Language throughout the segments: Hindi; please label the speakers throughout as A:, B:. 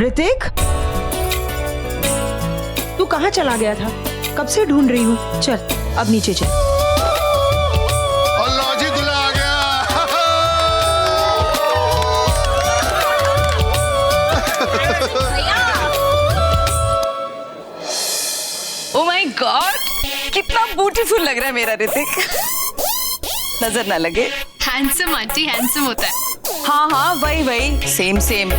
A: ऋतिक, तू कहाँ चला गया था? कब से ढूंढ रही हूँ। चल अब नीचे चल।
B: अल्लाह जी, दूल्हा आ गया।
C: ओह माय गॉड, कितना ब्यूटीफुल लग रहा है मेरा ऋतिक। नजर ना लगे।
D: हैंडसम आंटी, हैंडसम होता है।
C: हाँ हाँ, वही वही, सेम सेम।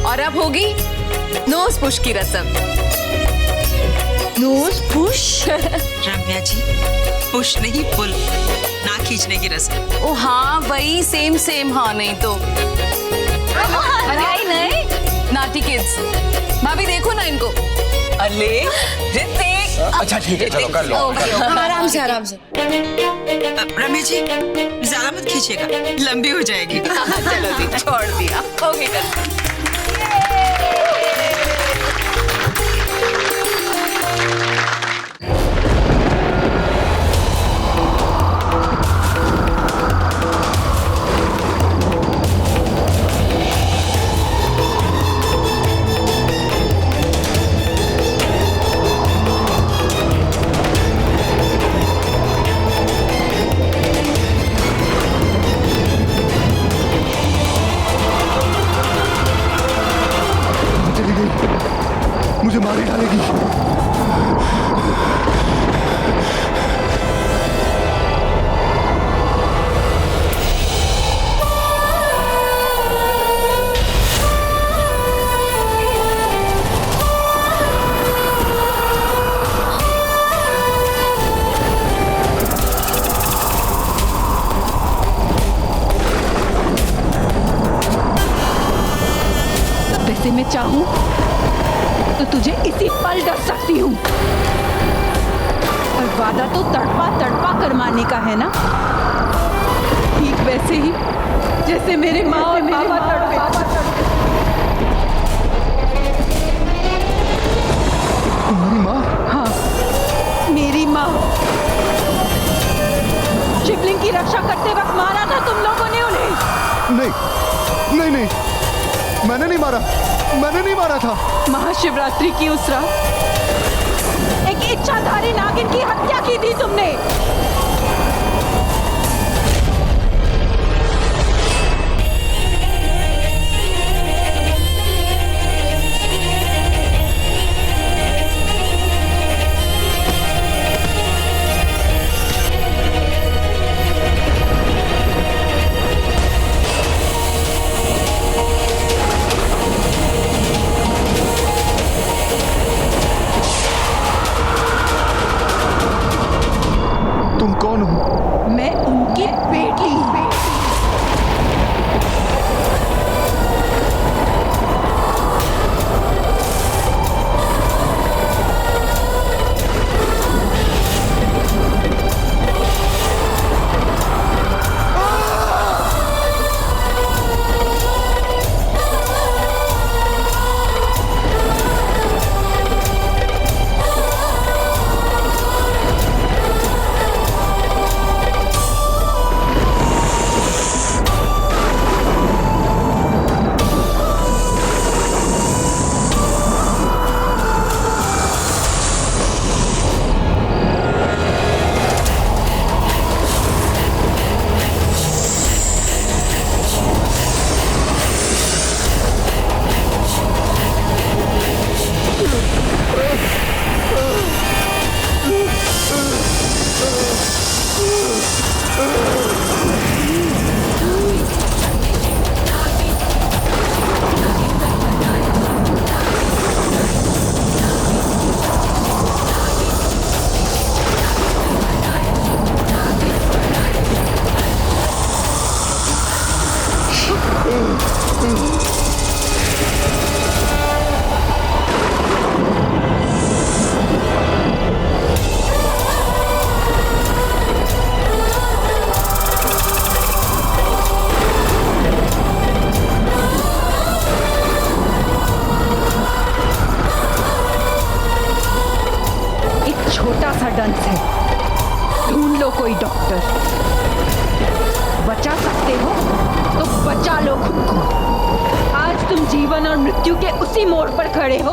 C: और अब होगी नोज पुश की रस्म।
A: Nose push?
E: Ramya ji, push नहीं पुल, ना खींचने की रस्म।
C: ओ हाँ वही, सेम सेम। हाँ नहीं तो अरे नहीं, नाटी किड्स। भाभी देखो ना इनको। अले ऋतिक।
F: अच्छा ठीक है, चलो कर लो।
A: आराम से आराम से।
E: रम्या जी, ज्यादा मत खींचेगा, लंबी हो जाएगी।
C: चलो दी, छोड़ दिया। ओके कर।
B: मुझे मार ही डालेगी।
G: वैसे मैं चाहूं तो तुझे इसी पल डर सकती हूँ, और वादा तो तड़पा तड़पा कर मारने का है ना, ठीक वैसे ही जैसे मेरे माँ और बाबा तड़पे।
B: तुम्हारी माँ?
G: हाँ, मेरी माँ। शिवलिंग की रक्षा करते वक्त मारा था तुम लोगों ने उन्हें।
B: नहीं नहीं नहीं, मैंने नहीं मारा, मैंने नहीं मारा था।
G: महाशिवरात्रि की उस रात एक इच्छाधारी नागिन की हत्या की थी तुमने। मृत्यु के उसी मोड़ पर खड़े हो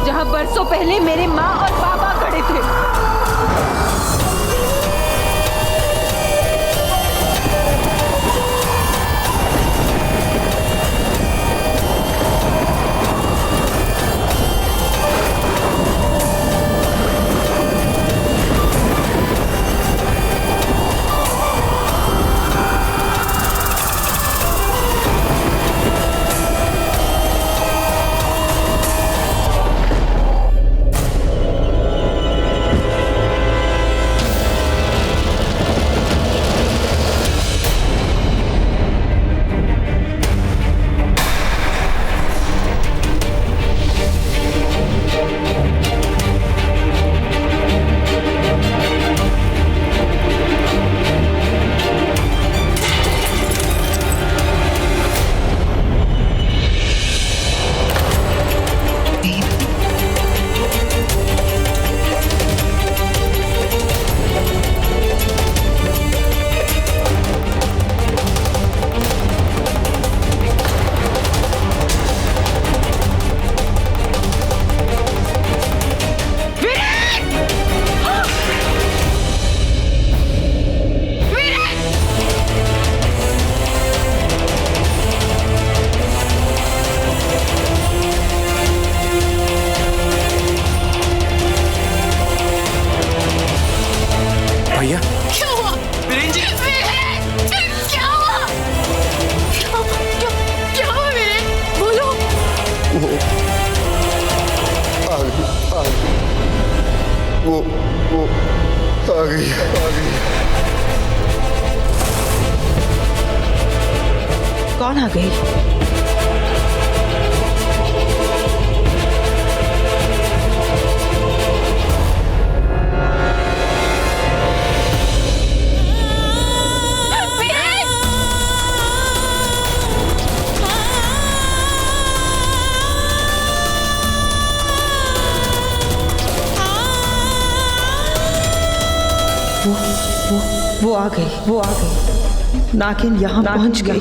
G: जहां बरसों पहले मेरे माँ और पापा खड़े थे।
B: भैया
D: क्या हुआ? वीरेन जी क्या हुआ? क्या हुआ वीरेन? बोलो।
B: वो आ गई वो आ गई।
A: कौन आ गई? वो आ गई। नागिन यहाँ पहुँच गई।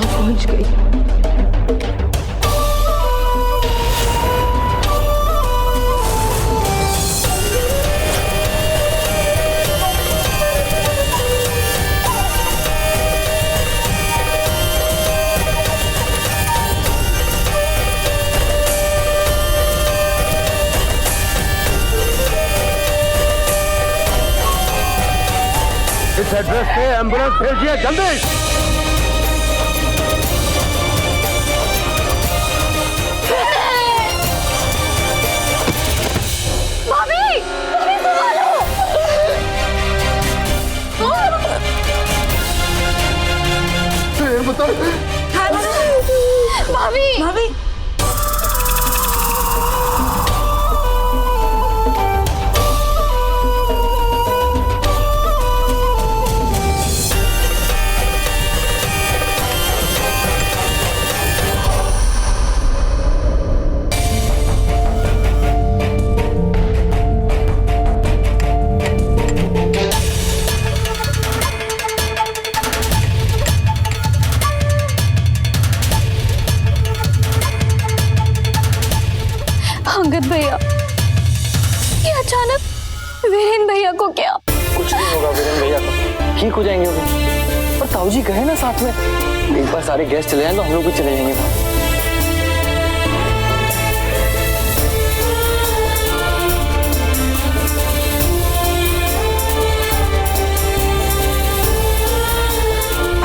F: इस एड्रेस पे एम्बुलेंस भेजिए जल्दी।
D: भाभी अंगद भैया, ये अचानक वीरेन भैया को क्या?
H: कुछ नहीं होगा वीरेन भैया को, ठीक हो जाएंगे वो। और ताऊ जी गए ना साथ में, एक बार सारे गेस्ट चले जाएं तो हम लोग भी चले जाएंगे वहाँ।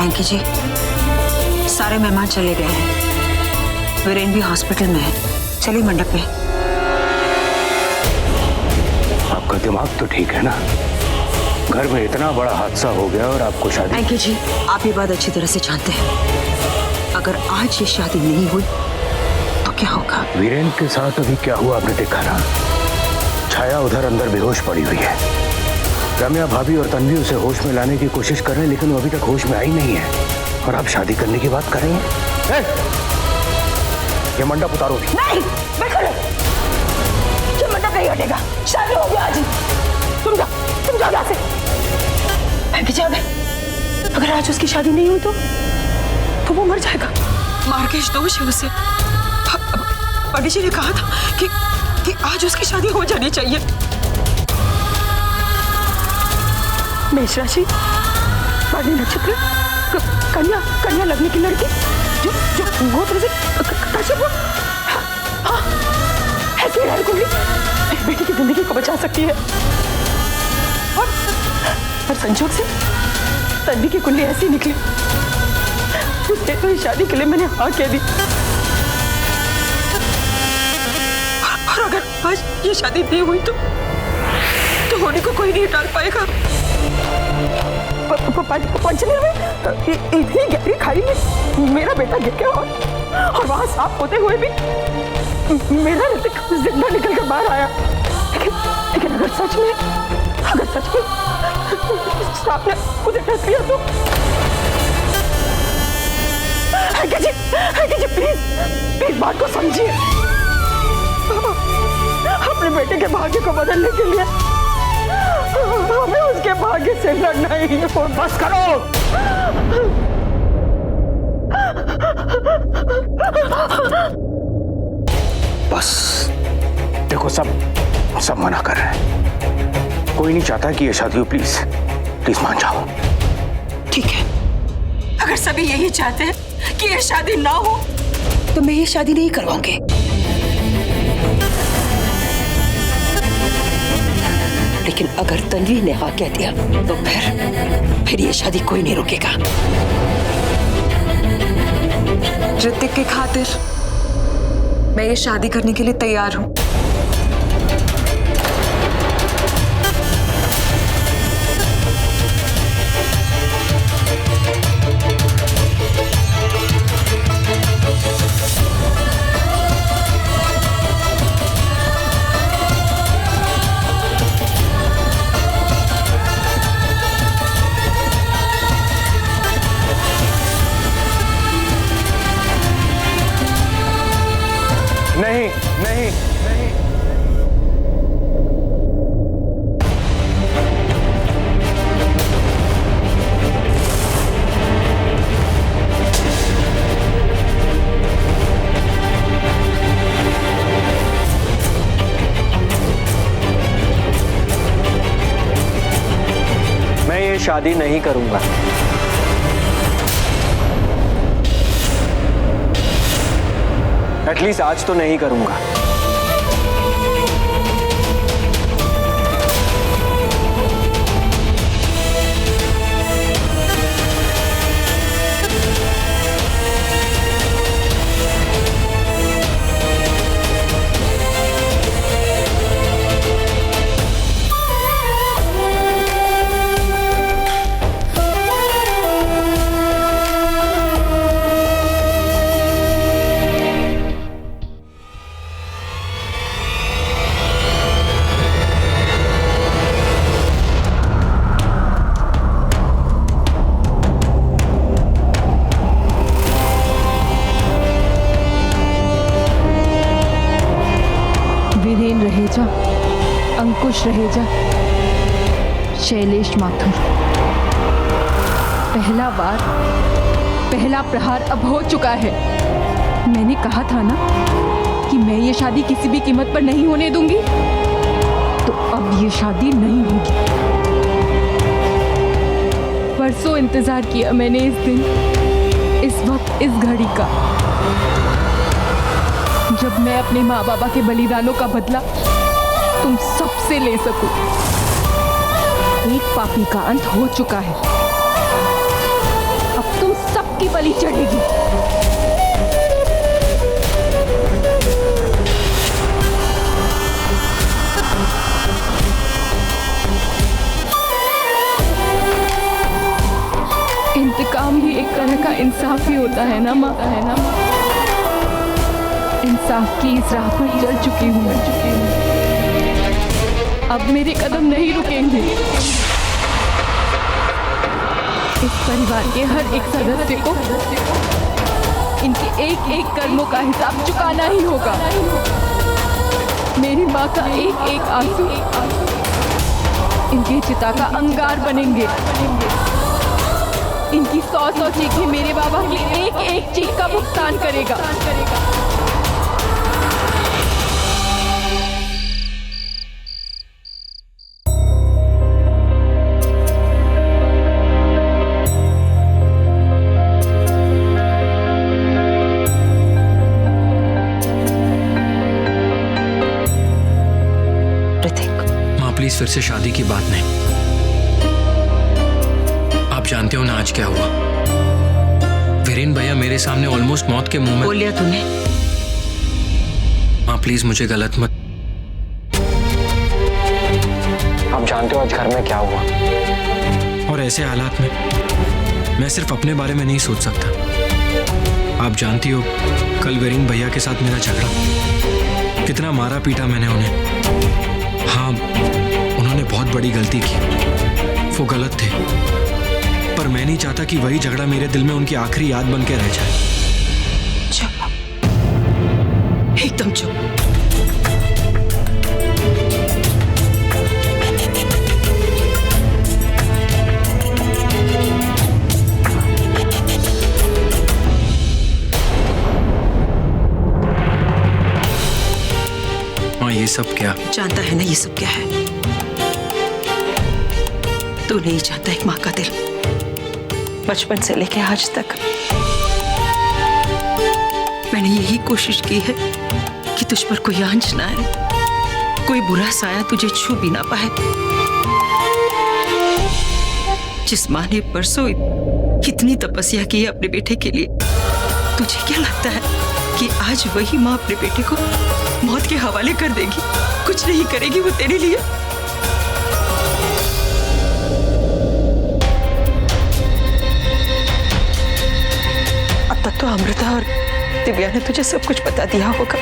E: एंकी जी, सारे मेहमान चले गए हैं, वीरेन भी हॉस्पिटल में है। चलिए मंडप में।
F: आपका दिमाग तो ठीक है ना? घर में इतना बड़ा हादसा हो गया और आपको शादी।
E: एंकी जी, आप ये बात अच्छी तरह से जानते हैं, अगर आज ये शादी नहीं हुई तो क्या होगा?
F: वीरेन के साथ अभी क्या हुआ आपने देखा ना? छाया उधर अंदर बेहोश पड़ी हुई है। रम्या भाभी और तन्वी उसे होश में लाने की कोशिश कर रहे हैं, लेकिन वो अभी तक होश में आई नहीं है। और आप शादी करने की बात कर रही हैं? ये मंडप उतारो।
A: नहीं, बैठो ले। ये मंडप नहीं हटेगा, शादी हो गया आज। तुम जाओ यहाँ से। मैं भी जाओ। अगर आज उसकी शादी नहीं हुई तो वो मर जाएगा।
E: मार्केश दोष है उसे।
A: पंडित जी ने कहा था कि आज उसकी शादी हो जानी चाहिए। मेष राशि, वाणी नक्षत्र, कन्या लगने की लड़की जो गोत्र से कश्यप हो, हाँ, ऐसी कुंडली बेटी की जिंदगी को बचा सकती है। और संजोग से तन्वी की कुंडली ऐसी निकली, इसलिए तो शादी के लिए मैंने हाँ कह दी। और अगर आज ये शादी नहीं हुई तो होने को कोई नहीं टाल पाएगा। पंचमी में इतनी गहरी खाई में मेरा बेटा गिर गया और वहां सांप होते हुए भी मेरा ऋतिक जिंदा निकल कर बाहर आया। लेकिन अगर सच में सांप ने मुझे डस लिया तो जी प्लीज बात को समझिए। अपने बेटे के भाग्य को बदलने के लिए हमें उसके भाग्य से लड़ना ही है। बस करो।
F: बस देखो, सब मना कर रहे हैं। कोई नहीं चाहता कि ये शादी हो। प्लीज मान जाओ।
A: ठीक है, अगर सभी यही चाहते हैं कि ये शादी ना हो तो मैं ये शादी नहीं करवाऊंगी। लेकिन अगर तन्वी ने हाँ कह दिया तो फिर ये शादी कोई नहीं रोकेगा।
C: ऋतिक के खातिर मैं ये शादी करने के लिए तैयार हूँ।
F: नहीं।
H: मैं ये शादी नहीं करूंगा। एटलीस्ट आज तो नहीं करूंगा।
G: रहेजा, अंकुश रहेजा, शैलेश माथुर। पहला प्रहार अब हो चुका है। मैंने कहा था ना कि मैं ये शादी किसी भी कीमत पर नहीं होने दूंगी, तो अब ये शादी नहीं होगी। परसों इंतजार किया मैंने इस दिन, इस वक्त, इस घड़ी का, जब मैं अपने माँ बाबा के बलिदानों का बदला तुम सबसे ले सकूं। एक पापी का अंत हो चुका है, अब तुम सबकी बलि चढ़ेगी। इंतकाम भी एक तरह का इंसाफ ही होता है ना माँ, इंसाफ की इस राह पर चल चुकी हूँ मैं। अब मेरे कदम नहीं रुकेंगे। इस परिवार के हर एक सदस्य को इनके एक एक कर्मों का हिसाब चुकाना ही होगा। मेरी माँ का एक एक आंसू इनके चिता का अंगार बनेंगे। इनकी 100 चीखें मेरे बाबा की एक एक चीख का भुगतान करेगा।
I: प्लीज फिर से शादी की बात नहीं। आप जानते हो ना आज क्या हुआ। वीरेन भैया मेरे सामने ऑलमोस्ट मौत के मुंह में।
E: बोल लिया तूने?
I: माँ प्लीज मुझे गलत मत।
H: आप जानते हो आज घर में क्या हुआ।
I: और ऐसे हालात में मैं सिर्फ अपने बारे में नहीं सोच सकता। आप जानती हो कल वीरेन भैया के साथ मेरा झगड़ा, कितना मारा पीटा मैंने उन्हें। हाँ, उन्होंने बहुत बड़ी गलती की, वो गलत थे, पर मैं नहीं चाहता कि वही झगड़ा मेरे दिल में उनकी आखिरी याद बन के रह जाए।
E: चुप, एकदम चुप।
I: ये सब क्या?
E: जानता है ना ये सब क्या है? तू नहीं जानता एक माँ का दिल। बचपन से लेके आज तक मैंने यही कोशिश की है कि तुझ पर कोई आंच ना आए, कोई बुरा साया तुझे छू भी ना पाए। जिस माँ ने परसों इतनी तपस्या की है अपने बेटे के लिए, तुझे क्या लगता है कि आज वही माँ अपने बेटे को मौत के हवाले कर देगी? कुछ नहीं करेगी वो तेरे लिए। अब तक तो अमृता और दिव्या ने तुझे सब कुछ बता दिया होगा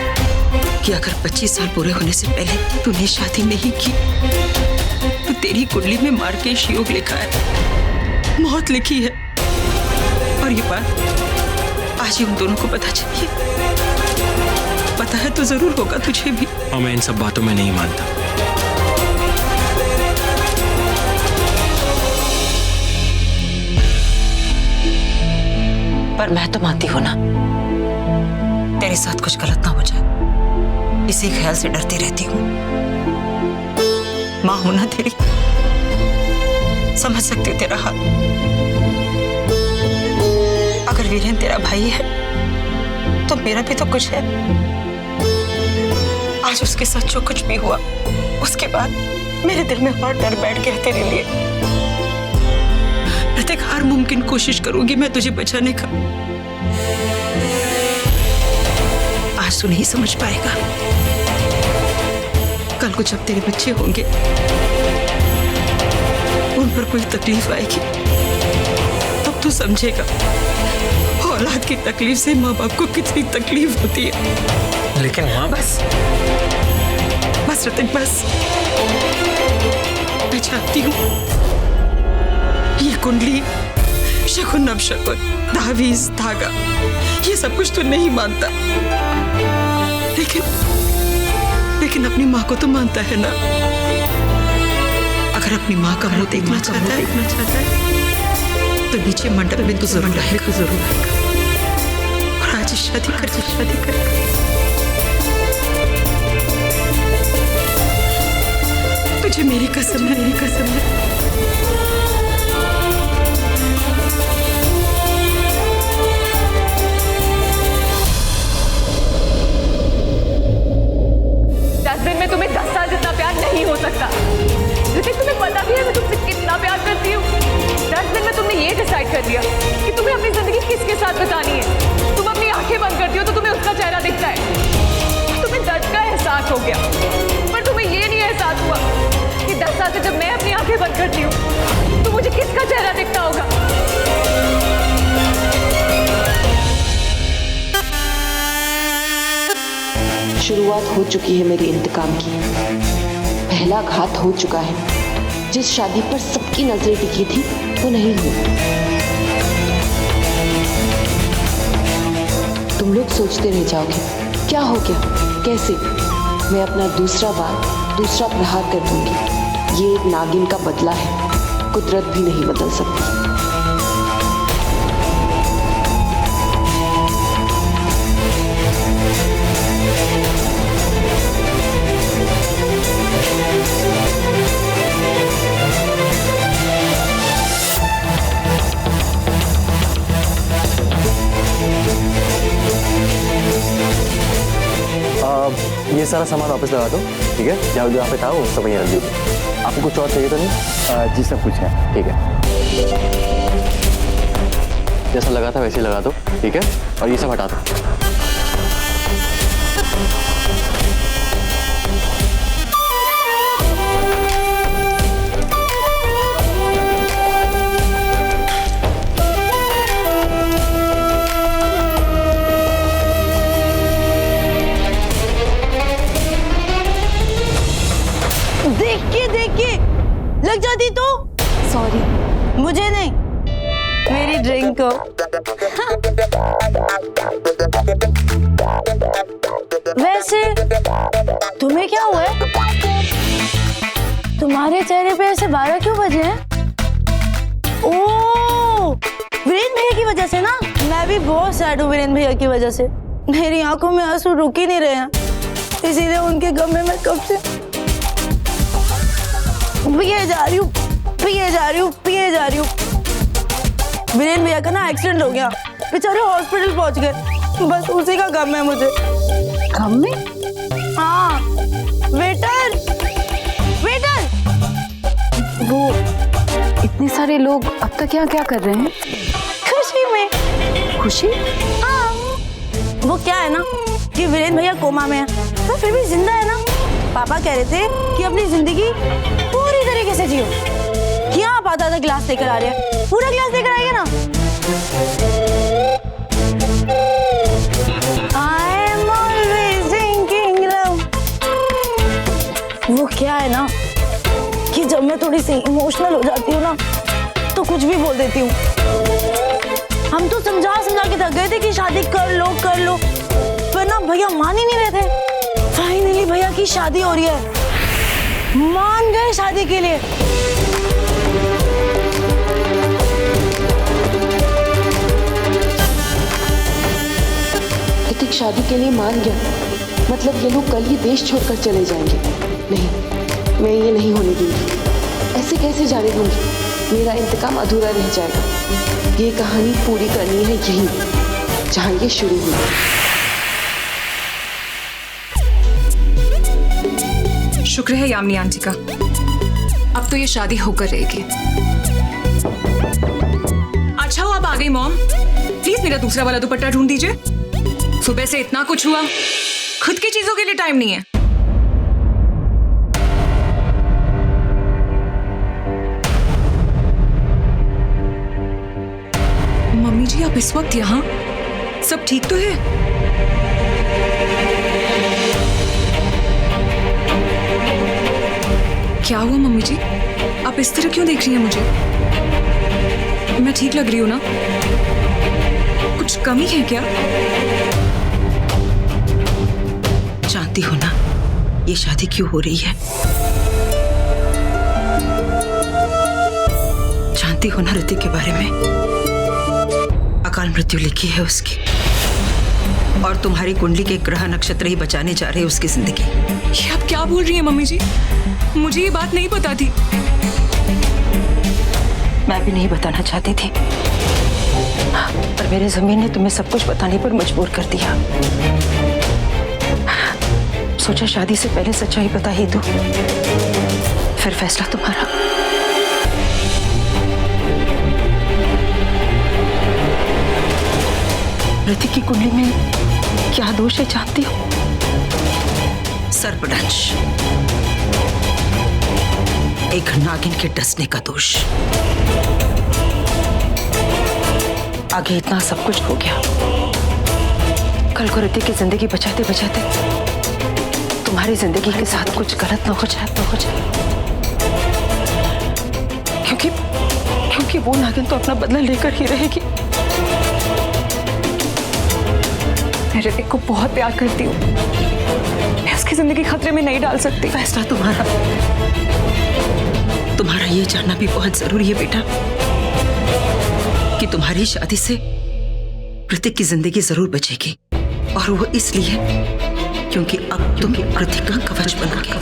E: कि अगर 25 साल पूरे होने से पहले तूने शादी नहीं की तो तेरी कुंडली में मार्केश योग लिखा है, मौत लिखी है। और ये बात आज ही उन दोनों को पता चली है। पता है तो जरूर होगा तुझे भी।
I: और मैं इन सब बातों में नहीं मानता।
E: पर मैं तो मानती हूं ना, तेरे साथ कुछ गलत ना हो जाए, इसी ख्याल से डरती रहती हूँ। माँ हूं ना तेरी, समझ सकती हूँ तेरा हाल। अगर वीरेन तेरा भाई है तो मेरा भी तो कुछ है। आज उसके साथ जो कुछ भी हुआ उसके बाद मेरे दिल में और डर बैठ गया तेरे लिए। प्रत्येक हर मुमकिन कोशिश करूंगी मैं तुझे बचाने का। आज तू नहीं समझ पाएगा, कल को जब तेरे बच्चे होंगे उन पर कोई तकलीफ आएगी तब तू समझेगा औलाद की तकलीफ से माँ बाप को कितनी तकलीफ होती है।
I: लेकिन माँ,
E: बस ऋतिक, बस। मैं चाहती हूँ ये कुंडली, शकुन अपशकुन, तावीज, धागा, ये सब कुछ तो नहीं मानता, लेकिन अपनी माँ को तो मानता है ना। अगर अपनी माँ का मुंह देखना चाहता है तो नीचे मंडप में तो जरूर आएगा, और आज शादी कर। तुझे मेरी कसम है,
A: 10 दिन में तुम्हें 10 साल जितना प्यार नहीं हो सकता। ऋतिक, तुम्हें पता भी है मैं तुमसे कितना प्यार करती हूँ। 10 दिन में तुमने ये डिसाइड कर लिया कि तुम्हें अपनी जिंदगी किसके साथ बितानी है। तुम अपनी आंखें बंद करती हो तो तुम्हें उसका चेहरा दिखता है। तुम्हें दर्द का एहसास हो गया, पर तुम्हें ये नहीं एहसास हुआ कि 10 साल से जब मैं अपनी आंखें बंद करती हूँ तो मुझे किसका चेहरा दिखता होगा।
J: शुरुआत हो चुकी है मेरे इंतकाम की। पहला घात हो चुका है। जिस शादी पर सबकी नजरें टिकी थी वो नहीं हुई। तुम लोग सोचते रह जाओगे क्या हो गया, कैसे। मैं अपना दूसरा प्रहार कर दूंगी। ये एक नागिन का बदला है, कुदरत भी नहीं बदल सकती।
H: ये सारा सामान वापस लगा दो। ठीक है, जहाँ जहाँ पे था वो सब वहीं रख दीजिए। आपको कुछ और चाहिए तो नहीं?
F: जी सब कुछ है।
H: ठीक है, जैसा लगा था वैसे ही लगा दो, ठीक है, और ये सब हटा दो।
K: देखिए लग जाती तो सॉरी, मुझे नहीं, मेरी ड्रिंक को। वैसे तुम्हें क्या हुआ है? तुम्हारे चेहरे पे ऐसे 12 क्यों बजे हैं? ओह, वीरेन भैया की वजह से ना। मैं भी बहुत सैड हूँ वीरेन भैया की वजह से। मेरी आंखों में आंसू रुक ही नहीं रहे हैं, इसीलिए उनके गम में मैं कब से पिए जा रही हूँ। वीरेन भैया का ना एक्सीडेंट हो गया, बेचारे हॉस्पिटल पहुंच गए, बस उसी का गम है मुझे।
G: गम में?
K: हाँ, वेटर,
G: वो इतने सारे लोग अब तक यहाँ क्या कर रहे हैं?
K: खुशी में।
G: खुशी?
K: हाँ, वो क्या है ना कि वीरेन भैया कोमा में है, पर फिर भी जिंदा है ना। पापा कह रहे थे कि अपनी जिंदगी पूरी तरीके से जियो। क्या आप आधा गिलास लेकर आ रहे हैं? पूरा गिलास लेकर आइए ना। I am always drinking love। वो क्या है ना कि जब मैं थोड़ी सी इमोशनल हो जाती हूँ ना तो कुछ भी बोल देती हूँ। हम तो समझा के थक गए थे कि शादी कर लो, पर ना भैया मान ही नहीं रहे थे। फाइनली भैया की शादी हो रही है, मान गए शादी के लिए।
J: ऋतिक शादी के लिए मान गया, मतलब ये लोग कल ही देश छोड़कर चले जाएंगे। नहीं, मैं ये नहीं होने दूंगी। ऐसे कैसे जाने दूंगी? मेरा इंतकाम अधूरा रह जाएगा। ये कहानी पूरी करनी है यहीं जहां ये शुरू हुई।
C: शुक्र है यामिनी आंटी का, अब तो ये शादी होकर रहेगी। अच्छा हो आप आ गई मॉम, प्लीज मेरा दूसरा वाला दुपट्टा ढूंढ दीजिए। सुबह से इतना कुछ हुआ, खुद की चीजों के लिए टाइम नहीं है। मम्मी जी आप इस वक्त यहाँ, सब ठीक तो है? क्या हुआ मम्मी जी, आप इस तरह क्यों देख रही हैं मुझे? मैं ठीक लग रही हूँ ना? कुछ कमी है क्या?
E: जानती हो ना ये शादी क्यों हो रही है? जानती हो ना ऋतिक के बारे में? अकाल मृत्यु लिखी है उसकी, और तुम्हारी कुंडली के ग्रह नक्षत्र ही बचाने जा रहे हैं उसकी जिंदगी।
C: ये आप क्या बोल रही हैं मम्मी जी? मुझे ये बात नहीं पता थी।
E: मैं भी नहीं बताना चाहती थी, पर मेरे जमीन ने तुम्हें सब कुछ बताने पर मजबूर कर दिया। सोचा शादी से पहले सच्चाई बता ही दो, फिर फैसला तुम्हारा। ऋतिक की कुंडली में क्या दोष है जानती हो? सर्पदंश, एक नागिन के डसने का दोष। आगे इतना सब कुछ हो गया, कल को ऋतिक की जिंदगी बचाते बचाते तुम्हारी जिंदगी के साथ कुछ गलत न हो जाए, क्योंकि वो नागिन तो अपना बदला लेकर ही रहेगी।
C: मैं ऋतिक को बहुत प्यार करती हूँ, मैं उसकी जिंदगी खतरे में नहीं डाल सकती।
E: फैसला तुम्हारा। तुम्हारा ये जानना भी बहुत जरूरी है बेटा कि तुम्हारी शादी से ऋतिक की जिंदगी जरूर बचेगी, और वो इसलिए क्योंकि अब तुम ऋतिक का कवच बनोगे।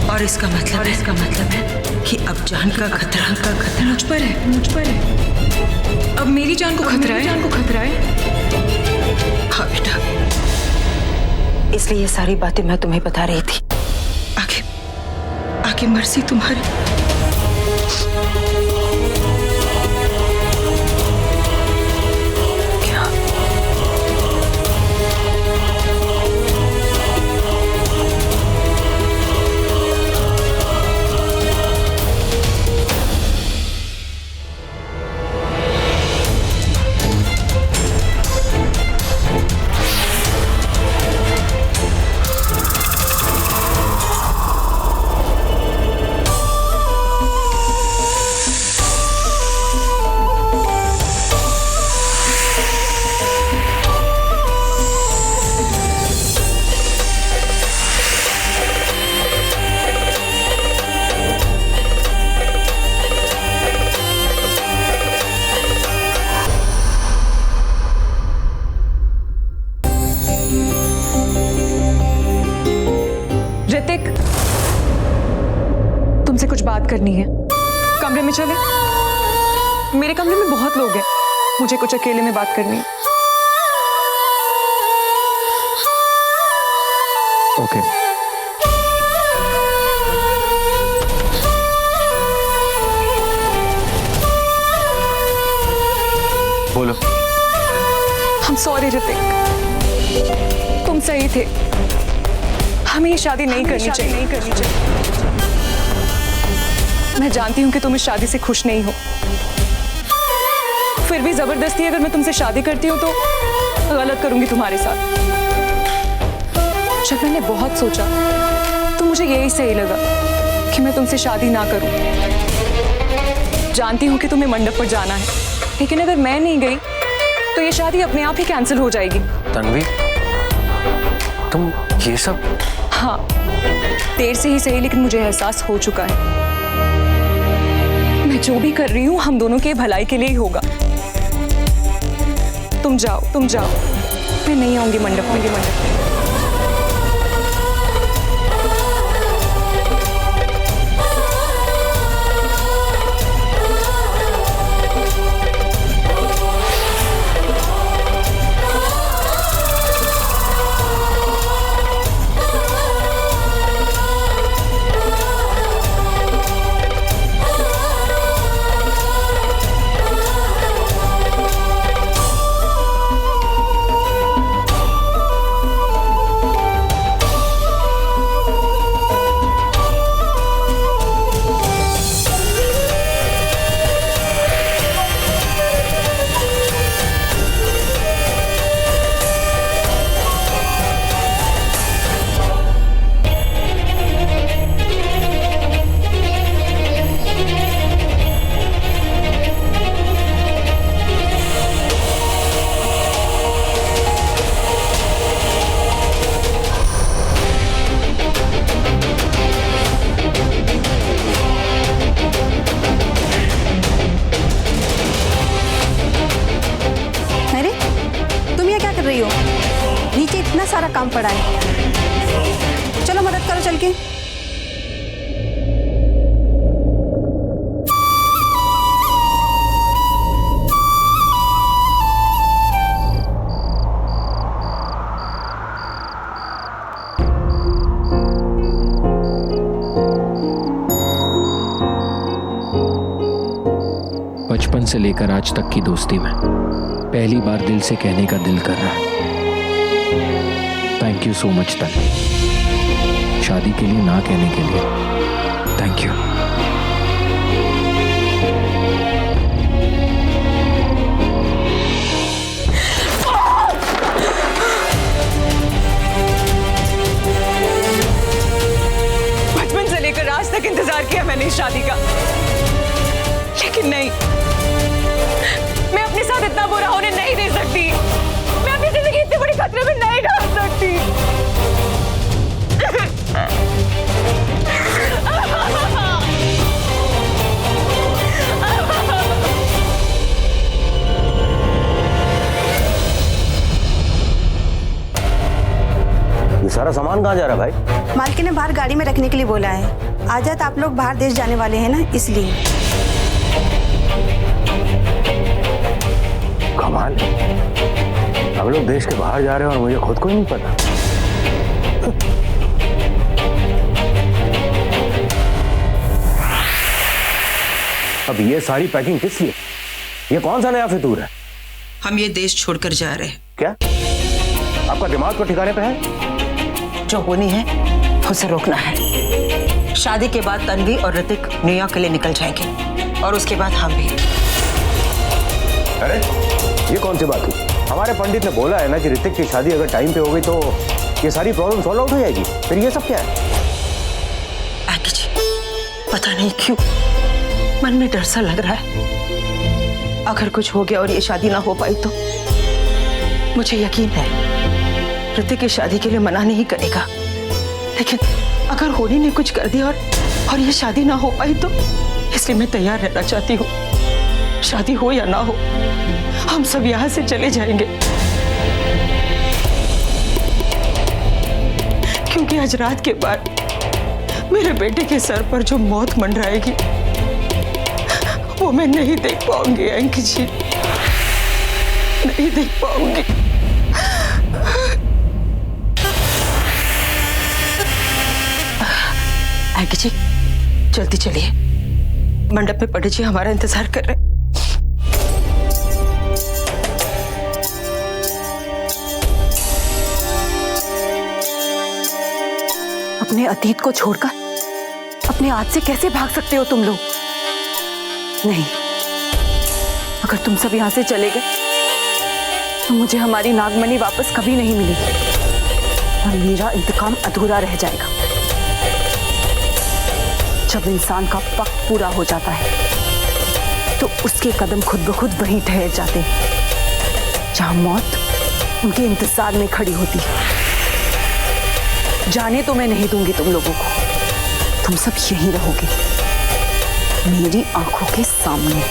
E: और इसका मतलब है कि अब जान का खतरा
C: मुझ पर है। अब मेरी जान को खतरा है।
E: हाँ बेटा, इसलिए ये सारी बातें मैं तुम्हें बता रही थी। बाकी मर्जी तुम्हारी।
C: क्या? ऋतिक, तुमसे कुछ बात करनी है। कमरे में चले? मेरे कमरे में बहुत लोग हैं, मुझे कुछ अकेले में बात करनी है।
I: ओके। बोलो।
C: I'm sorry ऋतिक, तुम सही थे, हमें ये शादी नहीं करनी चाहिए। मैं जानती हूँ कि तुम इस शादी से खुश नहीं हो, फिर भी जबरदस्ती अगर मैं तुमसे शादी करती हूँ तो गलत करूंगी तुम्हारे साथ। जब मैंने बहुत सोचा तो मुझे यही सही लगा कि मैं तुमसे शादी ना करूं। जानती हूँ कि तुम्हें मंडप पर जाना है, लेकिन अगर मैं नहीं गई तो ये शादी अपने आप ही कैंसिल हो जाएगी।
H: तन्वी, तुम ये सब?
C: हाँ, देर से ही सही, लेकिन मुझे एहसास हो चुका है। मैं जो भी कर रही हूँ हम दोनों के भलाई के लिए ही होगा। तुम जाओ, मैं नहीं आऊंगी मंडप में।
L: नीचे इतना सारा काम पड़ा है, चलो मदद करो चल के।
I: बचपन से लेकर आज तक की दोस्ती में पहली बार दिल से कहने का दिल कर रहा है। Thank you so much Tanvi, शादी के लिए ना कहने के लिए थैंक यू।
C: बचपन से लेकर आज तक इंतजार किया मैंने इस शादी का, लेकिन नहीं, मैं अपने साथ इतना बुरा होने नहीं दे सकती। मैं अपनी जिंदगी इतनी बड़ी खतरे में नहीं डाल सकती।
F: ये सारा सामान कहाँ जा रहा है भाई?
L: मालकिन ने बाहर गाड़ी में रखने के लिए बोला है। आज आप लोग बाहर देश जाने वाले हैं ना, इसलिए।
F: कमाल, हम लोग देश के बाहर जा रहे हैं और मुझे खुद को ही नहीं पता। अब ये सारी पैकिंग किस लिए? ये कौन सा नया फितूर है?
E: हम ये देश छोड़कर जा रहे हैं।
F: क्या आपका दिमाग तो ठिकाने पे है?
E: जो होनी है उसे रोकना है। शादी के बाद तन्वी और ऋतिक न्यूयॉर्क के लिए निकल जाएंगे और उसके बाद हम भी।
F: अरे ये कौन सी बात हुई? हमारे पंडित ने बोला है ना कि ऋतिक की शादी अगर टाइम पे हो गई तो ये सारी प्रॉब्लम सॉल्व आउट हो जाएगी। फिर ये सब क्या है?
E: आगे जी, पता नहीं क्यों मन में डर सा लग रहा है। अगर कुछ हो गया और ये शादी ना हो पाई तो मुझे यकीन है ऋतिक की शादी के लिए मना नहीं करेगा, लेकिन अगर होनी ने कुछ कर दिया और ये शादी ना हो पाई तो इसलिए मैं तैयार रहना चाहती हूँ। शादी हो या ना हो हम सब यहाँ से चले जाएंगे, क्योंकि आज रात के बाद मेरे बेटे के सर पर जो मौत मंडराएगी वो मैं नहीं देख पाऊंगी अंकित जी, नहीं देख पाऊंगी। अंकित जी जल्दी चलिए, मंडप में पंडित जी हमारा इंतजार कर रहे हैं।
A: अपने अतीत को छोड़कर अपने आज से कैसे भाग सकते हो तुम लोग? नहीं, अगर तुम सब यहां से चले गए तो मुझे हमारी नागमणि वापस कभी नहीं मिलेगी और मेरा इंतकाम अधूरा रह जाएगा। जब इंसान का वक्त पूरा हो जाता है तो उसके कदम खुद ब खुद वहीं ठहर जाते हैं जहां मौत उनके इंतजार में खड़ी होती है। जाने तो मैं नहीं दूंगी तुम लोगों को, तुम सब यहीं रहोगे मेरी आंखों के सामने।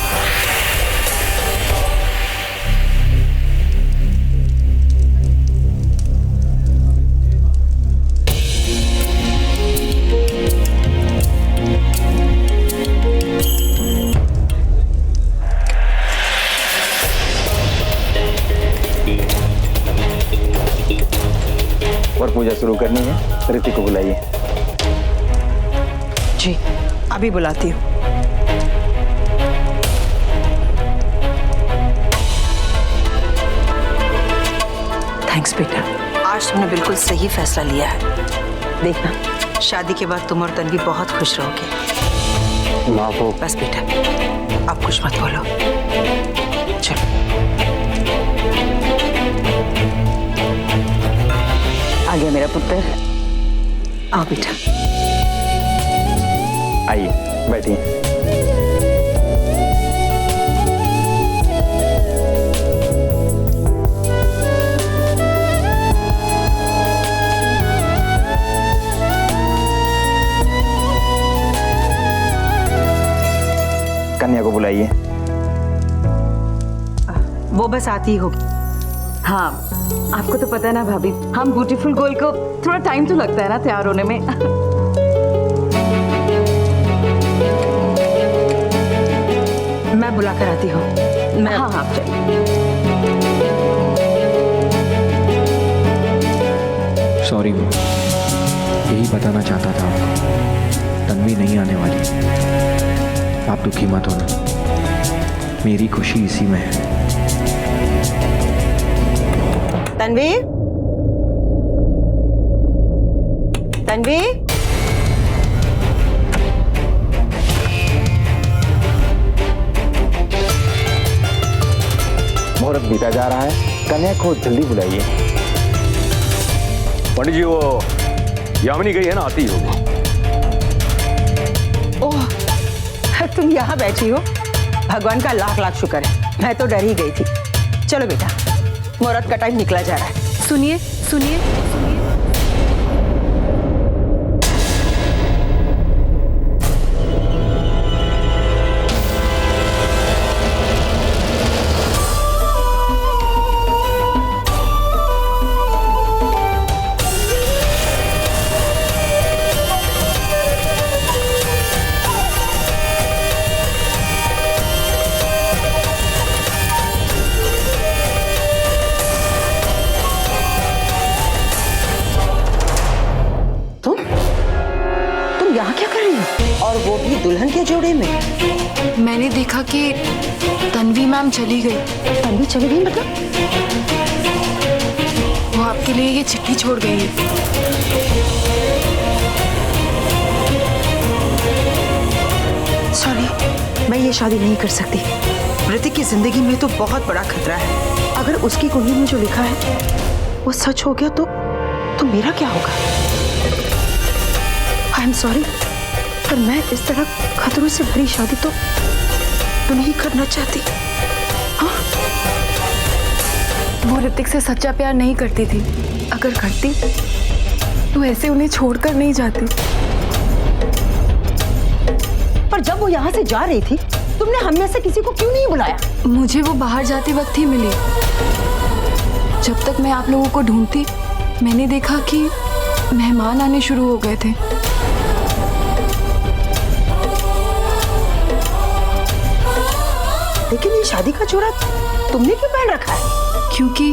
H: और पूजा शुरू करनी है, ऋतिक को बुलाइए।
E: जी अभी बुलाती हूँ। थैंक्स बेटा, आज तुमने बिल्कुल सही फैसला लिया है। देखना शादी के बाद तुम और तन्वी बहुत खुश रहोगे।
H: माँ को
E: बस बेटा आप कुछ मत बोलो, चलो। आ गया मेरा पुत्र, आओ बेटा।
H: आइए बैठिए। कन्या को बुलाइए।
E: वो बस आती ही होगी।
G: हाँ, आपको तो पता है ना भाभी, हम ब्यूटीफुल गर्ल को थोड़ा टाइम तो लगता है ना तैयार होने में।
E: मैं बुलाकर आती हूँ।
G: हाँ हाँ चलिए।
I: सॉरी वो, यही बताना चाहता था आपको, तन्वी नहीं आने वाली। आप दुखी मत होना, मेरी खुशी इसी में है।
E: तन्वी, तन्वी,
H: मुहूर्त बीता जा रहा है, कन्या को जल्दी बुलाइए।
F: पंडित जी वो यामिनी गई है ना, आती होगी।
E: ओह तुम यहाँ बैठी हो, भगवान का लाख लाख शुक्र है, मैं तो डर ही गई थी। चलो बेटा, मुहूर्त का टाइम निकला जा रहा है।
G: सुनिए सुनिए सुनिए,
E: यहाँ क्या कर रही हो? और वो भी दुल्हन के जोड़े में?
J: मैंने
G: मैंने देखा कि तन्वी मैम चली गई।
A: तन्वी चली गई मतलब?
G: वो आपके लिए ये चिट्ठी छोड़ गई है।
A: सॉरी, मैं ये शादी नहीं कर सकती। ऋतिक की जिंदगी में तो बहुत बड़ा खतरा है। अगर उसकी कुंडली में जो लिखा है वो सच हो गया तो मेरा क्या होगा? आई एम सॉरी, पर मैं इस तरह खतरों से भरी शादी तो नहीं करना चाहती। हाँ?
G: वो ऋतिक से सच्चा प्यार नहीं करती थी। अगर करती तो ऐसे उन्हें छोड़कर नहीं जाती।
A: पर जब वो यहाँ से जा रही थी तुमने हम में से किसी को क्यों नहीं बुलाया?
G: मुझे वो बाहर जाते वक्त ही मिली। जब तक मैं आप लोगों को ढूंढती मैंने देखा कि मेहमान आने शुरू हो गए थे।
A: लेकिन ये शादी का जोड़ा तुमने क्यों पहन रखा है?
G: क्योंकि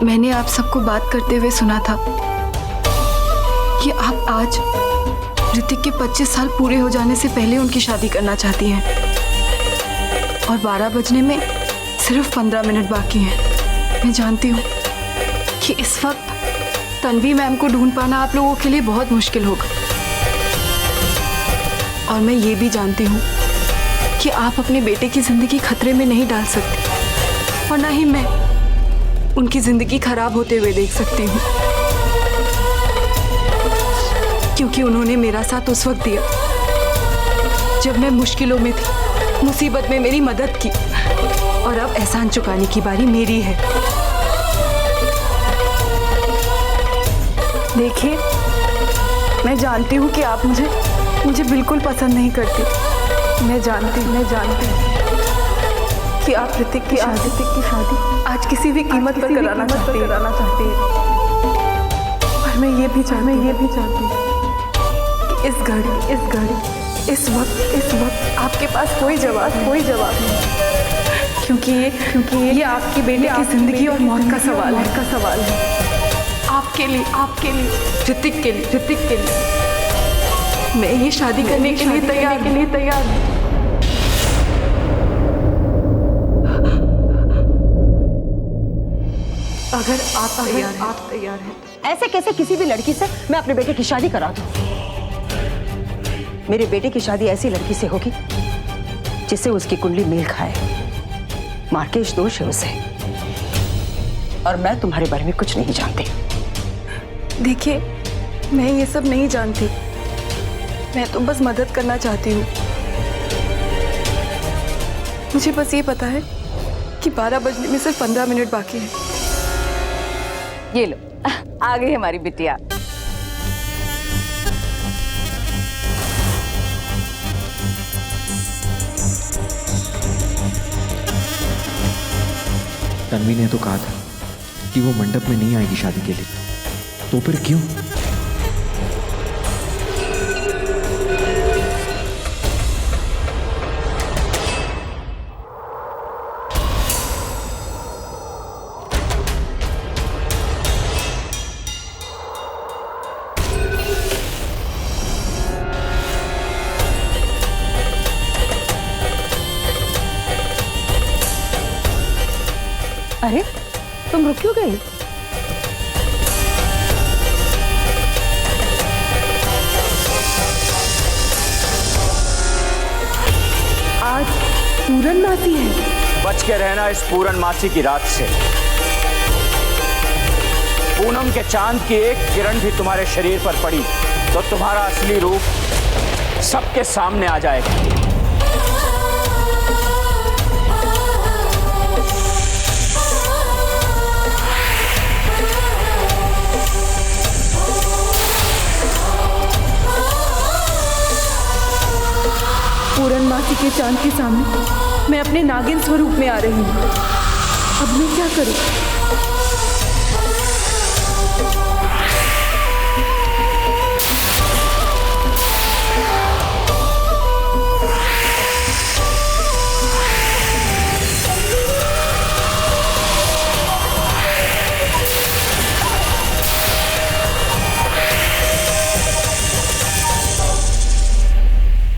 G: मैंने आप सबको बात करते हुए सुना था कि आप आज ऋतिक के 25 साल पूरे हो जाने से पहले उनकी शादी करना चाहती हैं और 12 बजने में सिर्फ 15 मिनट बाकी हैं। मैं जानती हूँ कि इस वक्त तन्वी मैम को ढूंढ पाना आप लोगों के लिए बहुत मुश्किल होगा और मैं ये भी जानती हूँ कि आप अपने बेटे की जिंदगी खतरे में नहीं डाल सकती और ना ही मैं उनकी जिंदगी खराब होते हुए देख सकती हूँ, क्योंकि उन्होंने मेरा साथ उस वक्त दिया जब मैं मुश्किलों में थी, मुसीबत में मेरी मदद की और अब एहसान चुकाने की बारी मेरी है। देखिए, मैं जानती हूँ कि आप मुझे बिल्कुल पसंद नहीं करती। मैं जानती हूँ कि आप ऋतिक की शादी आज किसी भी कीमत पर कराना चाहती हैं। और मैं ये भी चाहती हूँ कि इस घड़ी इस वक्त आपके पास कोई जवाब नहीं, क्योंकि ये आपकी बेटे की जिंदगी और मौत का सवाल है। आपके लिए ऋतिक के लिए मैं ये शादी करने के लिए तैयार हूँ। अगर आप तैयार हैं।
A: ऐसे कैसे किसी भी लड़की से मैं अपने बेटे की शादी करा दूं? मेरे बेटे की शादी ऐसी लड़की से होगी जिससे उसकी कुंडली मेल खाए। मार्केश दोष है उसे, और मैं तुम्हारे बारे में कुछ नहीं जानती।
G: देखिए, मैं ये सब नहीं जानती, मैं तो बस मदद करना चाहती हूँ। मुझे बस ये पता है कि 12 बजने में सिर्फ 15 मिनट बाकी है।
C: ये लो, आ गई हमारी बिटिया।
I: तन्वी ने तो कहा था कि वो मंडप में नहीं आएगी शादी के लिए, तो फिर क्यों?
A: अरे, तुम रुक क्यों गई?
G: आज पूरनमासी है।
M: बच के रहना इस पूरनमासी की रात से। पूनम के चांद की एक किरण भी तुम्हारे शरीर पर पड़ी तो तुम्हारा असली रूप सबके सामने आ जाएगा।
G: पूरनमासी के चांद के सामने मैं अपने नागिन स्वरूप में आ रही हूँ। अब मैं क्या करूँ?